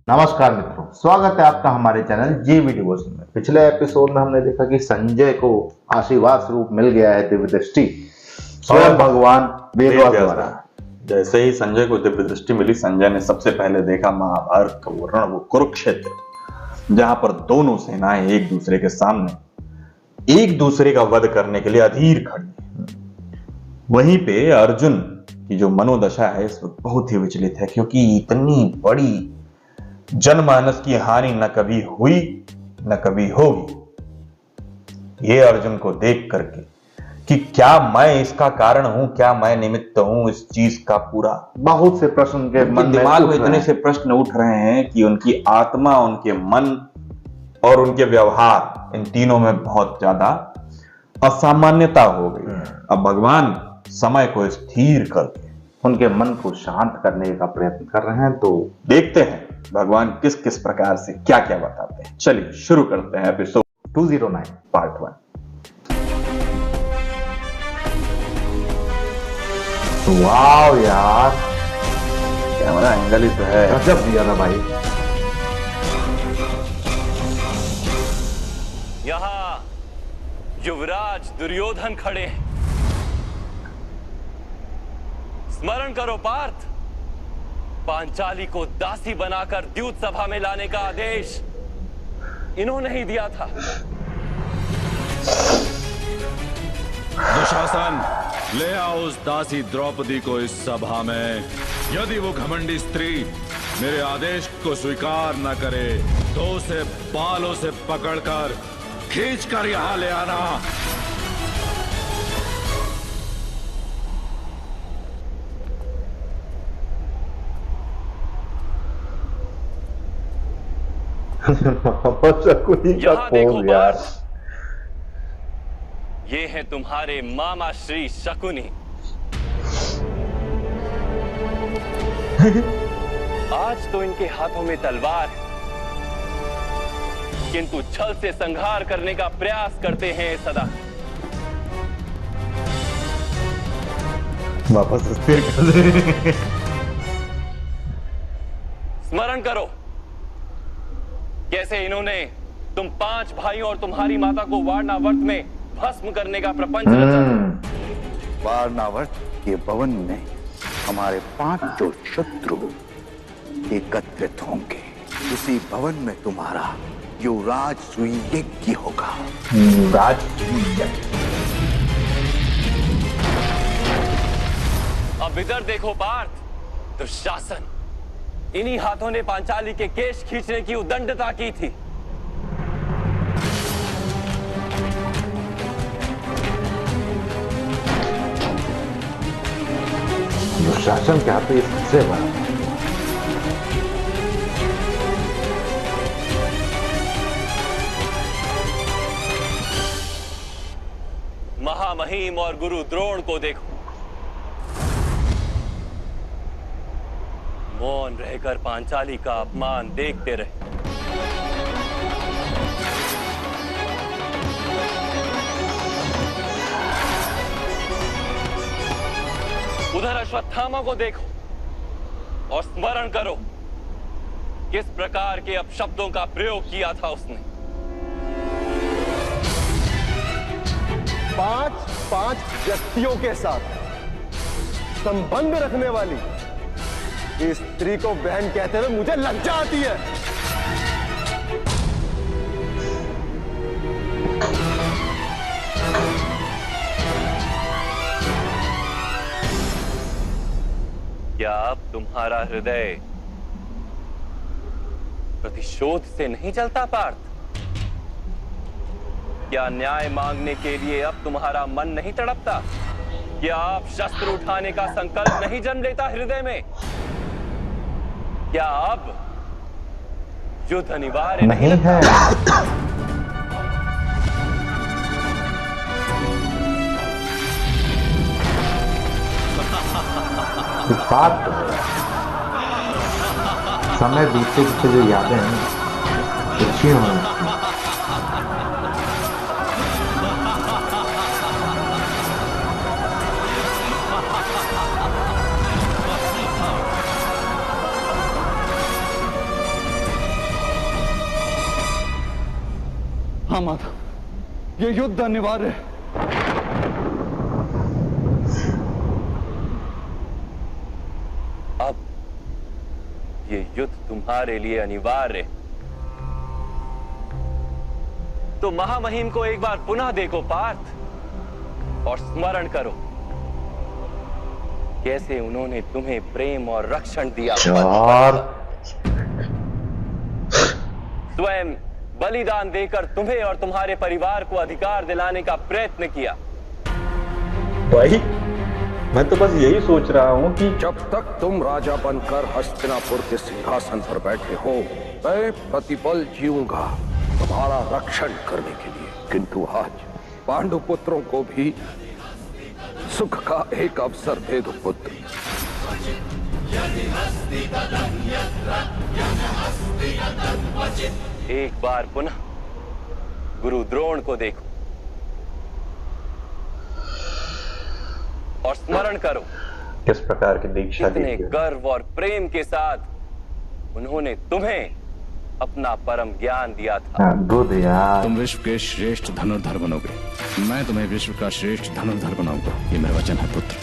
नमस्कार मित्रों, स्वागत है आपका हमारे चैनल जी वीडियोस में। पिछले एपिसोड में हमने देखा कि संजय को आशीर्वाद स्वरूप मिल गया है दिव्य दृष्टि स्वयं भगवान वेदव्यास द्वारा। जैसे ही संजय को दिव्य दृष्टि मिली, संजय ने सबसे पहले देखा महाभारत का वो रण, वो कुरुक्षेत्र, जहां पर दोनों सेनाएं एक दूसरे के सामने एक दूसरे का वध करने के लिए अधीर खड़ी हैं। वहीं पे अर्जुन की जो मनोदशा है इस वक्त बहुत ही विचलित है, क्योंकि इतनी बड़ी जनमानस की हानि न कभी हुई न कभी होगी। ये अर्जुन को देख करके कि क्या मैं इसका कारण हूं, क्या मैं निमित्त हूं इस चीज का, पूरा बहुत से प्रश्न उनके मन दिमाग में इतने से प्रश्न उठ रहे हैं कि उनकी आत्मा, उनके मन और उनके व्यवहार, इन तीनों में बहुत ज्यादा असामान्यता हो गई। अब भगवान समय को स्थिर करके उनके मन को शांत करने का प्रयत्न कर रहे हैं। तो देखते हैं भगवान किस किस प्रकार से क्या क्या बताते हैं। चलिए शुरू करते हैं एपिसोड 209 पार्ट 1। वाह यार, कैमरा एंगल ही तो है, गजब दिया था भाई। यहाँ युवराज दुर्योधन खड़े हैं। स्मरण करो पार्थ, पांचाली को दासी बनाकर द्यूत सभा में लाने का आदेश इन्होंने ही दिया था। दुशासन, ले आओ उस दासी द्रौपदी को इस सभा में। यदि वो घमंडी स्त्री मेरे आदेश को स्वीकार न करे तो उसे बालों से पकड़कर खींचकर यहां ले आना। यहाँ देखो पार्थ, ये है तुम्हारे मामा श्री शकुनी। आज तो इनके हाथों में तलवार है, किंतु छल से संहार करने का प्रयास करते हैं सदा। वापस स्थिर कर दे। स्मरण करो कैसे इन्होंने तुम 5 भाइयों और तुम्हारी माता को वारणावर्त में भस्म करने का प्रपंच रचा। वारणावर्त के भवन में हमारे 5 जो शत्रु एकत्रित होंगे, उसी भवन में तुम्हारा युवराज सुयज्ञ होगा। अब इधर देखो पार्थ, दुशासन, इन्हीं हाथों ने पांचाली के केश खींचने की उद्दंडता की थी। दुशासन क्या तो इससे बड़ा महामहिम और गुरु द्रोण को देखो, मौन रहकर पांचाली का अपमान देखते रहे। उधर अश्वत्थामा को देखो और स्मरण करो किस प्रकार के अपशब्दों का प्रयोग किया था उसने। 5 व्यक्तियों के साथ संबंध रखने वाली इस स्त्री को बहन कहते हुए मुझे लज्जा आती है। क्या अब तुम्हारा हृदय प्रतिशोध से नहीं चलता पार्थ? क्या न्याय मांगने के लिए अब तुम्हारा मन नहीं तड़पता? क्या अब शस्त्र उठाने का संकल्प नहीं जन्म लेता हृदय में? क्या अब युद्ध अनिवार्य नहीं है? बात समय बीतते बीतते जो यादें हैं अच्छी होने लगती हैं। हाँ माता, ये युद्ध अनिवार्य है। अब ये युद्ध तुम्हारे लिए अनिवार्य है। तो महामहिम को एक बार पुनः देखो पार्थ, और स्मरण करो कैसे उन्होंने तुम्हें प्रेम और रक्षण दिया। यार स्वयं बलिदान देकर तुम्हें और तुम्हारे परिवार को अधिकार दिलाने का प्रयत्न किया। भाई मैं तो बस यही सोच रहा हूँ कि जब तक तुम राजा बनकर हस्तिनापुर के सिंहासन पर बैठे हो, मैं प्रतिपल जीऊंगा तुम्हारा रक्षण करने के लिए। किंतु आज पांडु पुत्रों को भी सुख का एक अवसर दे दो पुत्र। एक बार पुनः गुरु द्रोण को देखो और स्मरण करो किस प्रकार की दीक्षा दी कितने थी। गर्व और प्रेम के साथ उन्होंने तुम्हें अपना परम ज्ञान दिया था। अद्भुत यार। तुम विश्व के श्रेष्ठ धनुर्धर बनोगे, मैं तुम्हें विश्व का श्रेष्ठ धनुर्धर बनाऊंगा, ये मेरा वचन है पुत्र।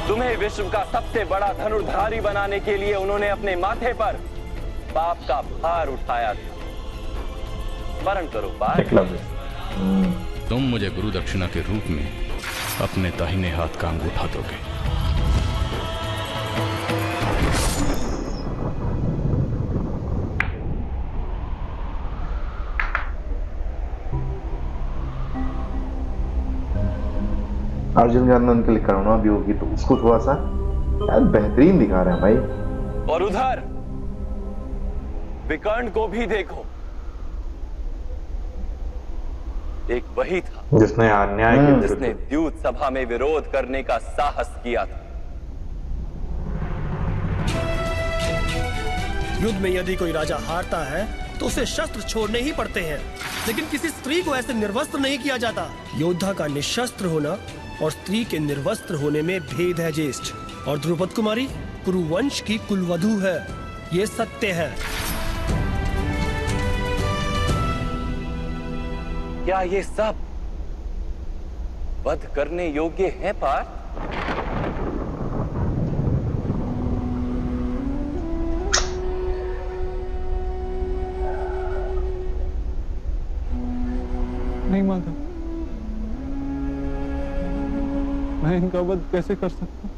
तुम्हें विश्व का सबसे बड़ा धनुर्धारी बनाने के लिए उन्होंने अपने माथे पर पाप का भार उठाया था। स्मरण करो पार्थ। एकलव्य। तुम मुझे गुरु दक्षिणा के रूप में अपने दाहिने हाथ का अंगूठा दोगे। अर्जुन गांधन के लिए करुणा भी होगी तो उसको थोड़ा सा यार बेहतरीन दिखा रहे हैं भाई। और उधर विकर्ण को भी देखो, एक वही था जिसने अन्याय के जिसने विरुद्ध द्यूत सभा में विरोध करने का साहस किया था। युद्ध में यदि कोई राजा हारता है तो उसे शस्त्र छोड़ने ही पड़ते हैं, लेकिन किसी स्त्री को ऐसे निर्वस्त्र नहीं किया जाता। योद्धा का निशस्त्र होना और स्त्री के निर्वस्त्र होने में भेद है ज्येष्ठ। और द्रुपद कुमारी कुरुवंश की कुलवधू है, ये सत्य है। क्या ये सब वध करने योग्य है पार्थ? नहीं माता, मैं इनका वध कैसे कर सकता हूं?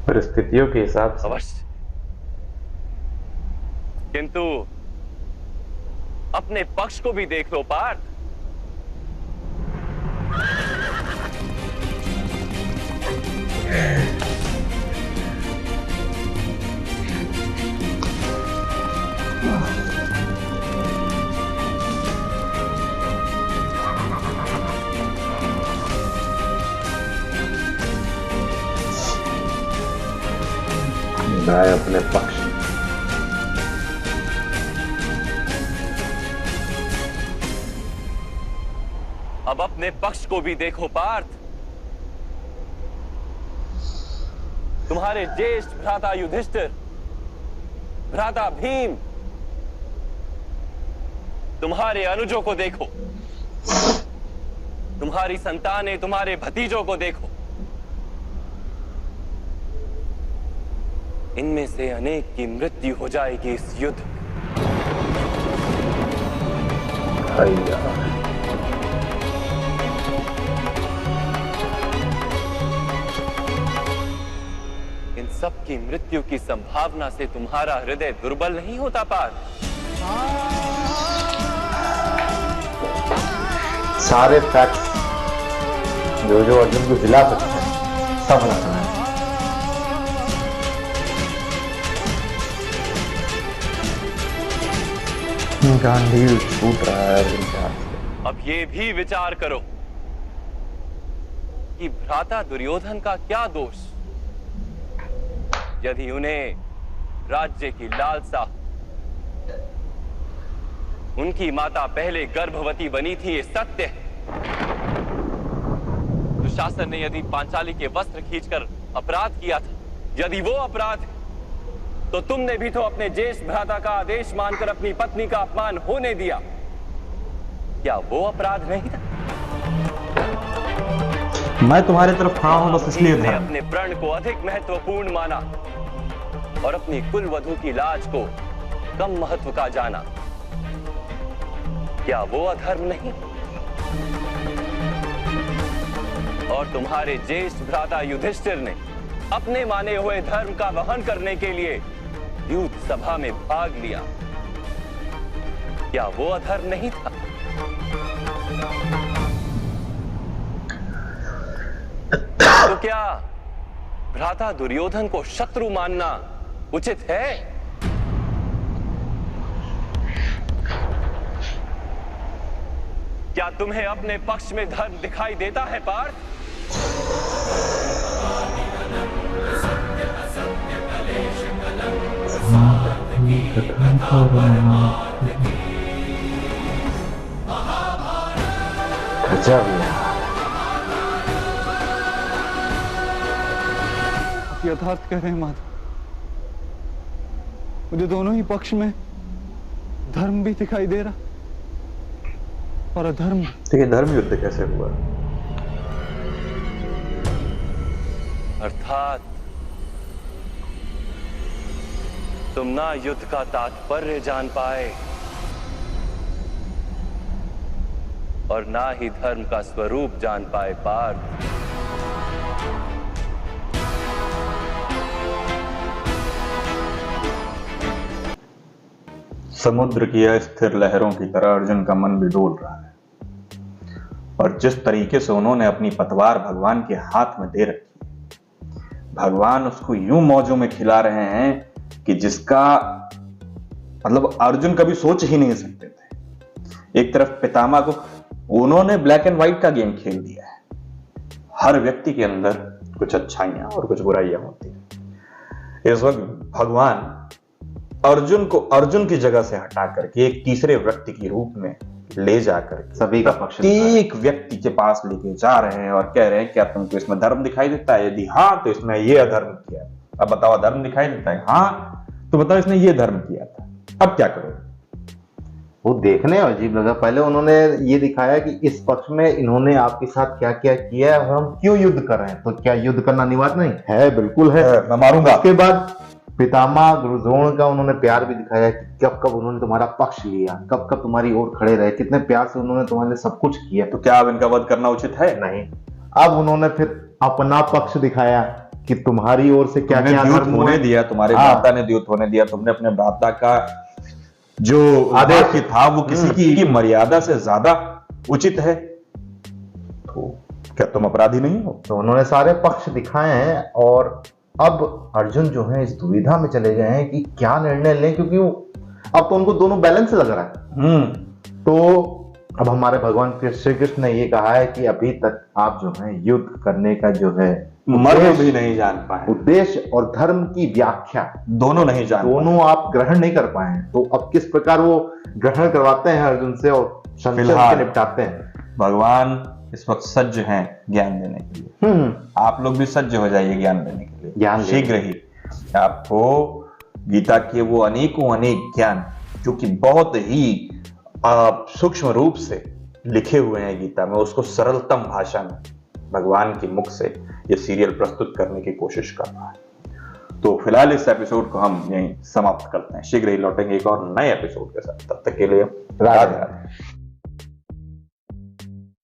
परिस्थितियों के हिसाब से। अवश्य, किंतु अपने पक्ष को भी देख लो पार्थ। गाय अपने पक्ष। अब अपने पक्ष को भी देखो पार्थ। तुम्हारे ज्येष्ठ भ्राता युधिष्ठिर, भ्राता भीम, तुम्हारे अनुजों को देखो, तुम्हारी संतानें, तुम्हारे भतीजों को देखो। इनमें से अनेक की मृत्यु हो जाएगी इस युद्ध में। इन सब की मृत्यु की संभावना से तुम्हारा हृदय दुर्बल नहीं होता पार्थ? सारे फैक्ट्स जो जो अर्जुन को हिला सकते हैं सब रखना है। गांडीव छूट रहा है अर्जुन के हाथ से। अब ये भी विचार करो कि भ्राता दुर्योधन का क्या दोष, यदि उन्हें राज्य की लालसा, उनकी माता पहले गर्भवती बनी थी, ये सत्य है। दुशासन ने यदि पांचाली के वस्त्र खींचकर अपराध किया था, यदि वो अपराध है, तो तुमने भी तो अपने ज्येष्ठ भ्राता का आदेश मानकर अपनी पत्नी का अपमान होने दिया। क्या वो अपराध नहीं था? मैं तुम्हारी तरफ खड़ा हूं बस इसलिए ने धर्म। अपने प्रण को अधिक महत्वपूर्ण माना और अपनी कुल वधू की लाज को कम महत्व का जाना। क्या वो अधर्म नहीं? और तुम्हारे ज्येष्ठ भ्राता युधिष्ठिर ने अपने माने हुए धर्म का वहन करने के लिए द्यूत सभा में भाग लिया। क्या वो अधर्म नहीं था? तो क्या भ्राता दुर्योधन को शत्रु मानना उचित है? क्या तुम्हें अपने पक्ष में धर्म दिखाई देता है पार्थ? गजब यार। यथार्थ कह रहे हैं माधव, मुझे दोनों ही पक्ष में धर्म भी दिखाई दे रहा और अधर्म। देखिए धर्म युद्ध कैसे हुआ? अर्थात तुम ना युद्ध का तात्पर्य जान पाए और ना ही धर्म का स्वरूप जान पाए पार्थ। समुद्र की अस्थिर लहरों की तरह अर्जुन का मन भी डोल रहा है और जिस तरीके से उन्होंने अपनी पतवार भगवान के हाथ में दे रखी है, भगवान उसको यूं मौजों में खिला रहे हैं कि जिसका मतलब अर्जुन कभी सोच ही नहीं सकते थे। एक तरफ पितामह को उन्होंने ब्लैक एंड व्हाइट का गेम खेल दिया है। हर व्यक्ति के अंदर कुछ अच्छाइयां और कुछ बुराइयां होती है। इस वक्त भगवान अर्जुन को अर्जुन की जगह से हटा करके एक तीसरे व्यक्ति के रूप में ले जाकर सभी का पक्ष एक व्यक्ति के पास लेके जा रहे हैं और कह रहे हैं क्या तुमको इसमें धर्म दिखाई देता है? यदि हाँ तो इसने ये अधर्म किया। अब बताओ धर्म दिखाई देता है? हाँ तो बताओ इसने ये धर्म किया था, अब क्या करोगे? वो देखने में अजीब लगा। पहले उन्होंने ये दिखाया कि इस पक्ष में इन्होंने आपके साथ क्या क्या किया है और हम क्यों युद्ध कर रहे हैं। तो क्या युद्ध करना अनिवार्य नहीं है? बिल्कुल है, मैं मारूंगा। उसके बाद पितामह गुरुद्रोण का उन्होंने प्यार भी दिखाया कि कब कब उन्होंने तुम्हारा पक्ष लिया, कब कब तुम्हारी ओर खड़े रहे, कितने प्यार से उन्होंने तुम्हारे लिए सब कुछ किया। तो क्या अब इनका वध करना उचित है? नहीं। अब उन्होंने फिर अपना पक्ष दिखाया कि तुम्हारी ओर से क्या क्या द्यूत होने दिया, तुम्हारे भ्राता ने द्यूत होने दिया, तुमने अपने भ्राता का जो आदेश था वो किसी की मर्यादा से ज्यादा उचित है, तो क्या तुम अपराधी नहीं हो? तो उन्होंने सारे पक्ष दिखाए हैं और अब अर्जुन जो है इस दुविधा में चले गए हैं कि क्या निर्णय लें, क्योंकि अब तो उनको दोनों बैलेंस लग रहा है। तो अब हमारे भगवान श्री कृष्ण ने ये कहा है कि अभी तक आप जो है युद्ध करने का जो है मर्म भी नहीं जान पाए, उद्देश्य और धर्म की व्याख्या दोनों नहीं जान पाए, दोनों आप ग्रहण नहीं कर पाए हैं। तो अब किस प्रकार वो ग्रहण करवाते हैं अर्जुन से और संशय निपटाते हैं। भगवान इस वक्त सज्ज हैं ज्ञान देने के लिए। आप लोग भी सज्ज हो जाइए ज्ञान देने के लिए। ज्ञान शीघ्र ही आपको गीता के वो अनेकों अनेक ज्ञान जो कि बहुत ही सूक्ष्म रूप से लिखे हुए हैं गीता में, उसको सरलतम भाषा में भगवान के मुख से ये सीरियल प्रस्तुत करने की कोशिश कर रहा है। तो फिलहाल इस एपिसोड को हम यहीं समाप्त करते हैं। शीघ्र ही लौटेंगे एक और नए एपिसोड के साथ। तब तक के लिए राधे राधे।